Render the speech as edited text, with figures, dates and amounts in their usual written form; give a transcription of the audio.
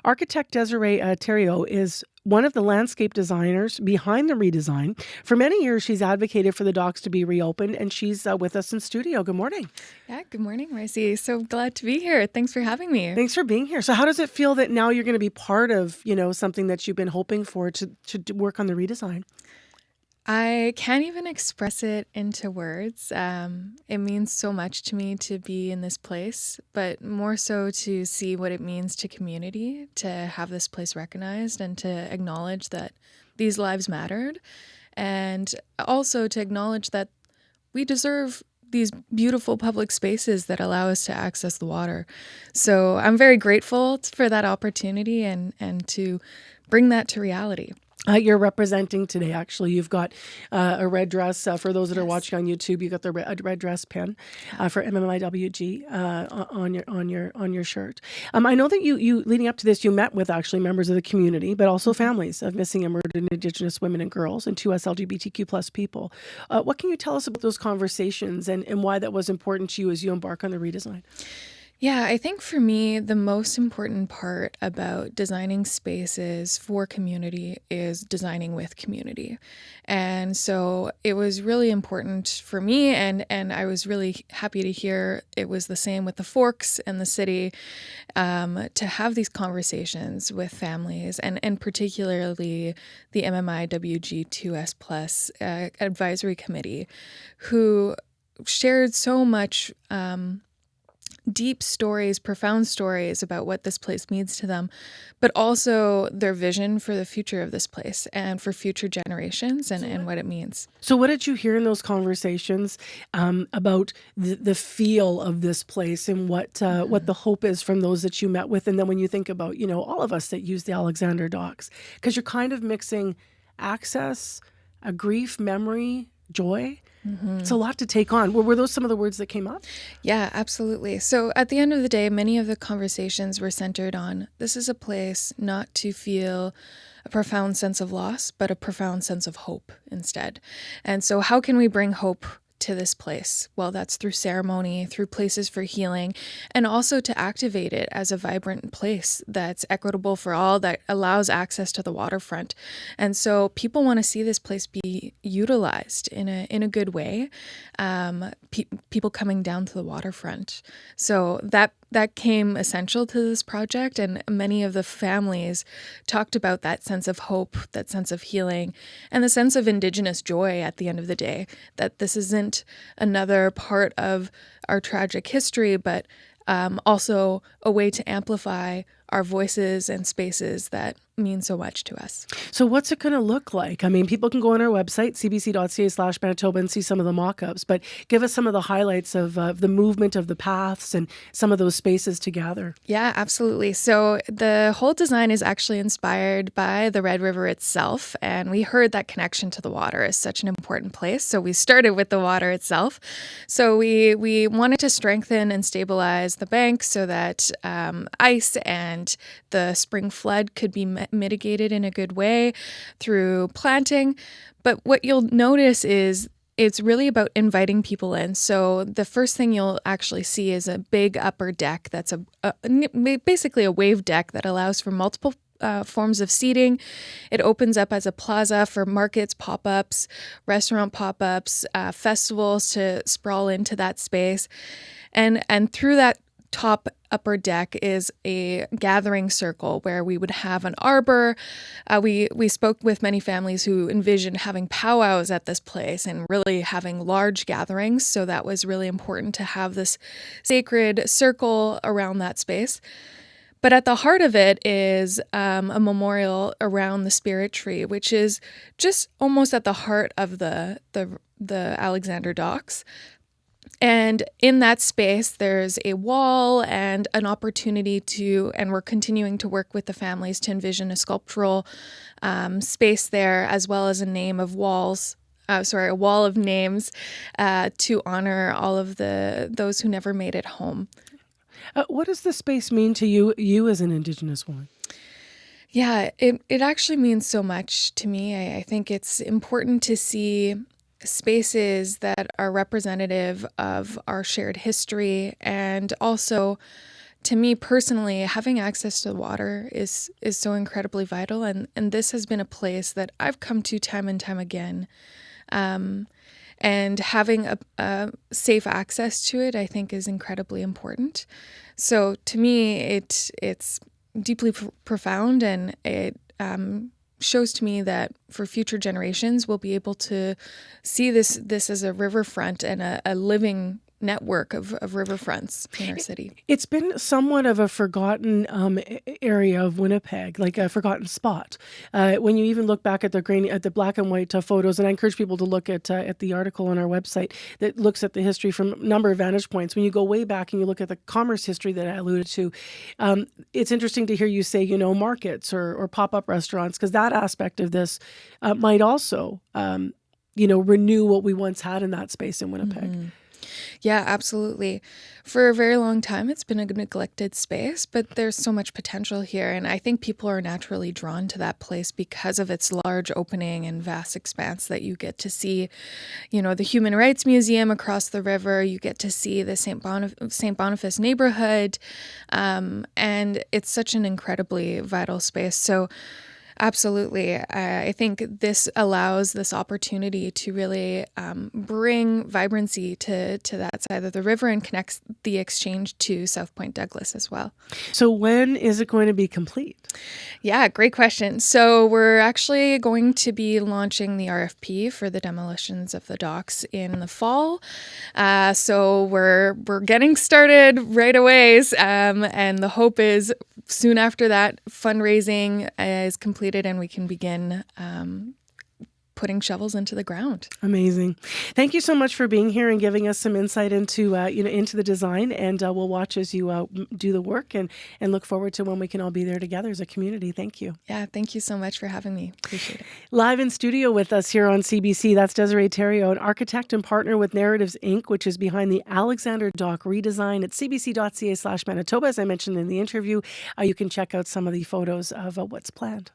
Architect Desiree Theriault is one of the landscape designers behind the redesign. For many years, she's advocated for the docks to be reopened, and she's with us in studio. Good morning. Yeah, good morning, Marcy. So glad to be here. Thanks for having me. Thanks for being here. So how does it feel that now you're going to be part of, something that you've been hoping for to work on the redesign? I can't even express it into words. It means so much to me to be in this place, but more so to see what it means to community, to have this place recognized and to acknowledge that these lives mattered, and also to acknowledge that we deserve these beautiful public spaces that allow us to access the water. So I'm very grateful for that opportunity and to bring that to reality. You're representing today, actually. You've got a red dress. For those that are Yes. watching on YouTube, you got the red dress pin for MMIWG on your shirt. I know that you leading up to this, you met with actually members of the community, but also families of missing and murdered Indigenous women and girls, and 2 LGBTQ plus people. What can you tell us about those conversations and why that was important to you as you embark on the redesign? Yeah, I think for me, the most important part about designing spaces for community is designing with community. And so it was really important for me, and I was really happy to hear it was the same with the Forks and the city, to have these conversations with families and particularly the MMIWG2S Plus advisory committee, who shared so much deep stories, profound stories about what this place means to them, but also their vision for the future of this place and for future generations and what it means. So what did you hear in those conversations about the feel of this place and what the hope is from those that you met with? And then when you think about, all of us that use the Alexander Docks, because you're kind of mixing access, a grief, memory, joy. It's a lot to take on. Were those some of the words that came up? Yeah, absolutely. So at the end of the day, many of the conversations were centered on this is a place not to feel a profound sense of loss, but a profound sense of hope instead. And so how can we bring hope to this place? Well, that's through ceremony, through places for healing, and also to activate it as a vibrant place that's equitable for all, that allows access to the waterfront. And so people want to see this place be utilized in a good way. People coming down to the waterfront. So that came essential to this project, and many of the families talked about that sense of hope, that sense of healing, and the sense of Indigenous joy at the end of the day, that this isn't another part of our tragic history, but also a way to amplify our voices and spaces that mean so much to us. So what's it going to look like? I mean, people can go on our website, cbc.ca/Manitoba, and see some of the mock-ups, but give us some of the highlights of the movement of the paths and some of those spaces to gather. Yeah, absolutely. So the whole design is actually inspired by the Red River itself, and we heard that connection to the water is such an important place. So we started with the water itself. So we wanted to strengthen and stabilize the banks so that ice and the spring flood could be mitigated in a good way through planting. But what you'll notice is it's really about inviting people in. So the first thing you'll actually see is a big upper deck that's basically a wave deck that allows for multiple forms of seating. It opens up as a plaza for markets, pop-ups, restaurant pop-ups, festivals to sprawl into that space. And through that top upper deck is a gathering circle where we would have an arbor. We spoke with many families who envisioned having powwows at this place and really having large gatherings. So that was really important to have this sacred circle around that space. But at the heart of it is a memorial around the spirit tree, which is just almost at the heart of the Alexander Docks. And in that space, there's a wall and an opportunity and we're continuing to work with the families to envision a sculptural space there, as well as a wall of names to honor all of those who never made it home. What does the space mean to you as an Indigenous woman? Yeah, it actually means so much to me. I think it's important to see spaces that are representative of our shared history and also to me personally, having access to water is so incredibly vital, and this has been a place that I've come to time and time again. And having a safe access to it, I think, is incredibly important. So to me, it's deeply profound, and it shows to me that for future generations, we'll be able to see this as a riverfront and a living network of riverfronts in our city. It's been somewhat of a forgotten area of Winnipeg, like a forgotten spot. When you even look back at the black and white photos, and I encourage people to look at the article on our website that looks at the history from a number of vantage points. When you go way back and you look at the commerce history that I alluded to, it's interesting to hear you say, markets or pop-up restaurants, because that aspect of this might also, renew what we once had in that space in Winnipeg. Mm-hmm. Yeah, absolutely. For a very long time, it's been a neglected space, but there's so much potential here. And I think people are naturally drawn to that place because of its large opening and vast expanse that you get to see, the Human Rights Museum across the river. You get to see the St. Boniface neighborhood. And it's such an incredibly vital space. So absolutely. I think this allows this opportunity to really bring vibrancy to that side of the river and connects the exchange to South Point Douglas as well. So when is it going to be complete? Yeah, great question. So we're actually going to be launching the RFP for the demolitions of the docks in the fall. So we're getting started right away. And the hope is soon after that, fundraising is completed and we can begin putting shovels into the ground. Amazing. Thank you so much for being here and giving us some insight into into the design. And we'll watch as you do the work and look forward to when we can all be there together as a community. Thank you. Yeah, thank you so much for having me. Appreciate it. Live in studio with us here on CBC, that's Desiree Theriault, an architect and partner with Narratives Inc., which is behind the Alexander Dock redesign at cbc.ca/Manitoba. As I mentioned in the interview, you can check out some of the photos of what's planned.